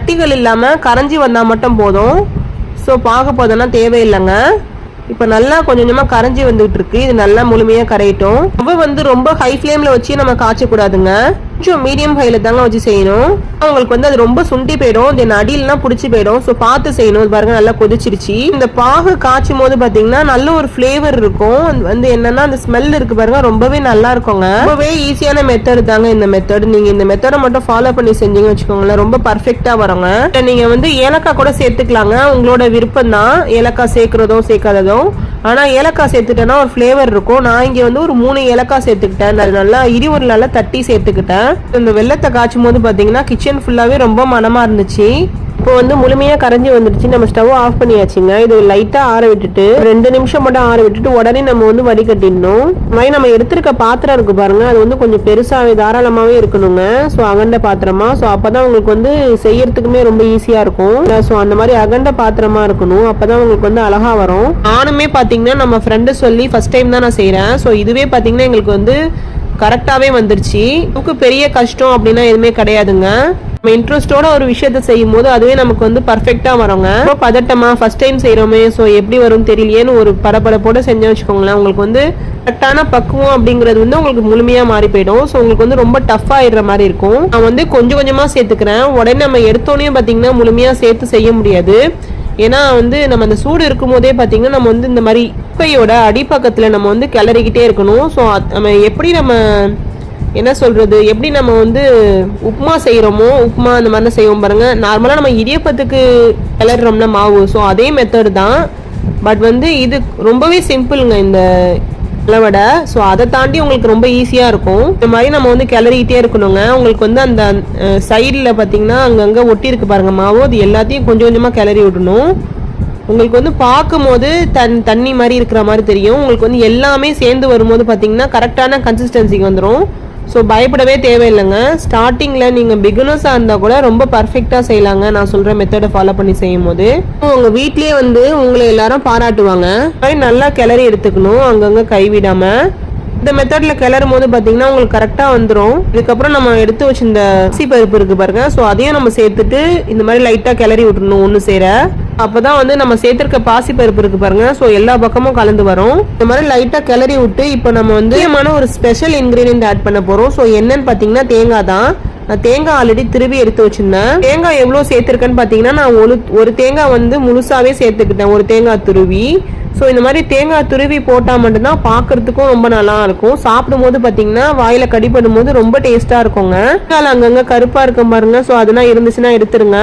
கட்டிகள் இல்லாமல் கரைஞ்சி வந்தால் மட்டும் போதும். ஸோ பார்க்க போதெல்லாம் தேவையில்லைங்க. இப்போ நல்லா கொஞ்சம் கொஞ்சமாக கரைஞ்சி வந்துகிட்டு இருக்கு. இது நல்லா முழுமையாக கரையட்டும். ரொம்ப ஹை ஃப்ளேமில் வச்சு நம்ம காய்ச்சக்கூடாதுங்க. கொஞ்சம் மீடியம் ஹைல தாங்க வச்சு செய்யணும். உங்களுக்கு அது ரொம்ப சுண்டி போயிடும், தென் அடியிலாம் பிடிச்சி போயிடும். ஸோ பார்த்து செய்யணும். பாருங்க நல்லா கொதிச்சிருச்சு. இந்த பாகு காய்ச்சும் போது பார்த்தீங்கன்னா நல்ல ஒரு ஃப்ளேவர் இருக்கும். என்னன்னா அந்த ஸ்மெல் இருக்கு பாருங்க, ரொம்பவே நல்லா இருக்குங்க. ரொம்பவே ஈஸியான மெத்தட் தாங்க இந்த மெத்தட். நீங்க இந்த மெத்தடை மட்டும் ஃபாலோ பண்ணி செஞ்சீங்க வச்சுக்கோங்களேன், ரொம்ப பர்ஃபெக்டா வருங்க. நீங்க ஏலக்காய் கூட சேர்த்துக்கலாங்க, உங்களோட விருப்பம் தான். ஏலக்காய் சேர்க்கிறதோ சேர்க்காததோ, ஆனா ஏலக்காய் சேர்த்துட்டேன்னா ஒரு ஃப்ளேவர் இருக்கும். நான் இங்க ஒரு 3 ஏலக்காய் சேர்த்துக்கிட்டேன். அது நல்லா நல்லா தட்டி சேர்த்துக்கிட்டேன். இந்த வெள்ளத்தை காய்ச்சும் போது பாத்தீங்கன்னா கிச்சன் ஃபுல்லாவே ரொம்ப மனமா இருந்துச்சு. இப்போ முழுமையா கரைஞ்சி வந்துடுச்சு. நம்ம ஸ்டவ் ஆஃப் பண்ணியாச்சுங்க. இது லைட்டா ஆற விட்டுட்டு 2 நிமிஷம் மட்டும் ஆற விட்டுட்டு உடனே நம்ம வடிகட்டிடணும். மாதிரி நம்ம எடுத்திருக்க பாத்திரம் இருக்கு பாருங்க, அது கொஞ்சம் பெருசாவே தாராளமாவே இருக்கணுங்க. ஸோ அகண்ட பாத்திரமா, ஸோ அப்பதான் உங்களுக்கு செய்யறதுக்குமே ரொம்ப ஈஸியா இருக்கும். ஸோ அந்த மாதிரி அகண்ட பாத்திரமா இருக்கணும், அப்பதான் உங்களுக்கு அழகா வரும். நானுமே பாத்தீங்கன்னா நம்ம ஃப்ரெண்டு சொல்லி ஃபர்ஸ்ட் டைம் தான் நான் செய்யறேன். ஸோ இதுவே பாத்தீங்கன்னா எங்களுக்கு கரெக்டாவே வந்துருச்சு. நமக்கு பெரிய கஷ்டம் அப்படின்னா எதுவுமே கிடையாதுங்க. நம்ம இன்ட்ரெஸ்டோட ஒரு விஷயத்த செய்யும் போது அதுவே நமக்கு பர்ஃபெக்டா வருங்க. பதட்டமா ஃபர்ஸ்ட் டைம் செய்யறோமே, ஸோ எப்படி வரும் தெரியலையேன்னு ஒரு படப்படப்போட செஞ்சு வச்சுக்கோங்களேன், உங்களுக்கு கரெக்டான பக்குவம் அப்படிங்கிறது உங்களுக்கு முழுமையா மாறி போயிடும். ஸோ உங்களுக்கு ரொம்ப டஃப் ஆயிடுற மாதிரி இருக்கும். நான் கொஞ்சம் கொஞ்சமா சேர்த்துக்கிறேன். உடனே நம்ம எடுத்தோடனே பாத்தீங்கன்னா முழுமையா சேர்த்து செய்ய முடியாது. ஏன்னா நம்ம அந்த சூடு இருக்கும் போதே பாத்தீங்கன்னா நம்ம இந்த மாதிரி குப்பையோட அடிப்பக்கத்துல நம்ம கிளறிக்கிட்டே இருக்கணும். ஸோ நம்ம எப்படி என்ன சொல்றது, எப்படி நம்ம உப்புமா செய்யறோமோ, உப்புமா அந்த மாதிரி செய்வோம் பாருங்க. நார்மலா நம்ம இடியப்பத்துக்கு கிளறோம்னா மாவு, ஸோ அதே மெத்தட் தான். பட் இது ரொம்பவே சிம்பிளுங்க இந்த வடை. ஸோ அதை தாண்டி உங்களுக்கு ரொம்ப ஈஸியா இருக்கும். இந்த மாதிரி நம்ம கிளறிக்கிட்டே இருக்கணுங்க. உங்களுக்கு அந்த சைடில் பார்த்தீங்கன்னா அங்கங்கே ஒட்டி இருக்கு பாருங்க மாவு, அது எல்லாத்தையும் கொஞ்சம் கொஞ்சமா கிளறி விடணும். உங்களுக்கு பார்க்கும் போது தண்ணி மாதிரி இருக்கிற மாதிரி தெரியும். உங்களுக்கு எல்லாமே சேர்ந்து வரும்போது பார்த்தீங்கன்னா கரெக்டான கன்சிஸ்டன்சிக்கு வந்துடும். ஸோ பயப்படவே தேவையில்லைங்க. ஸ்டார்டிங்கில் நீங்கள் பிகினர்ஸாக இருந்தால் கூட ரொம்ப பர்ஃபெக்டாக செய்யலாங்க. நான் சொல்கிற மெத்தடை ஃபாலோ பண்ணி செய்யும் போது உங்கள் வீட்லேயே உங்களை எல்லாரும் பாராட்டுவாங்க. நல்லா கிளறி எடுத்துக்கணும், அங்கங்கே கைவிடாமல். இந்த மெத்தட்ல கிளறும் போது பாத்தீங்கன்னா உங்களுக்கு கரெக்டா வந்துடும். இதுக்கப்புறம் நம்ம எடுத்து வச்சு இந்த அரிசி பருப்பு இருக்கு பாருங்க, ஸோ அதையும் நம்ம சேர்த்துட்டு இந்த மாதிரி லைட்டா கிளறி விட்டுணும் ஒன்று சேர. அப்பதான் நம்ம சேர்த்திருக்க பாசி பருப்பு இருக்கு பாருங்க, ஸோ எல்லா பக்கமும் கலந்து வரும். இந்த மாதிரி லைட்டா கிளறி விட்டு இப்போ நம்ம முக்கியமான ஒரு ஸ்பெஷல் இன்கிரீடியன்ட் ஆட் பண்ண போறோம். ஸோ என்னன்னு பாத்தீங்கன்னா தேங்காய் தான். நான் தேங்காய் ஆல்ரெடி திருவி எடுத்து வச்சிருந்தேன். தேங்காய் எவ்வளவு சேர்த்திருக்கேன்னு பாத்தீங்கன்னா நான் ஒரு தேங்காய் முழுசாவே சேர்த்துக்கிட்டேன், ஒரு தேங்காய் துருவி. ஸோ இந்த மாதிரி தேங்காய் துருவி போட்டால் மட்டும்தான் பார்க்கறதுக்கும் ரொம்ப நல்லா இருக்கும். சாப்பிடும் போது பார்த்தீங்கன்னா வாயில கடிப்படும் போது ரொம்ப டேஸ்டா இருக்குங்க. அங்கங்க கருப்பா இருக்கும் பாருங்க, ஸோ அதெல்லாம் இருந்துச்சுன்னா எடுத்துருங்க.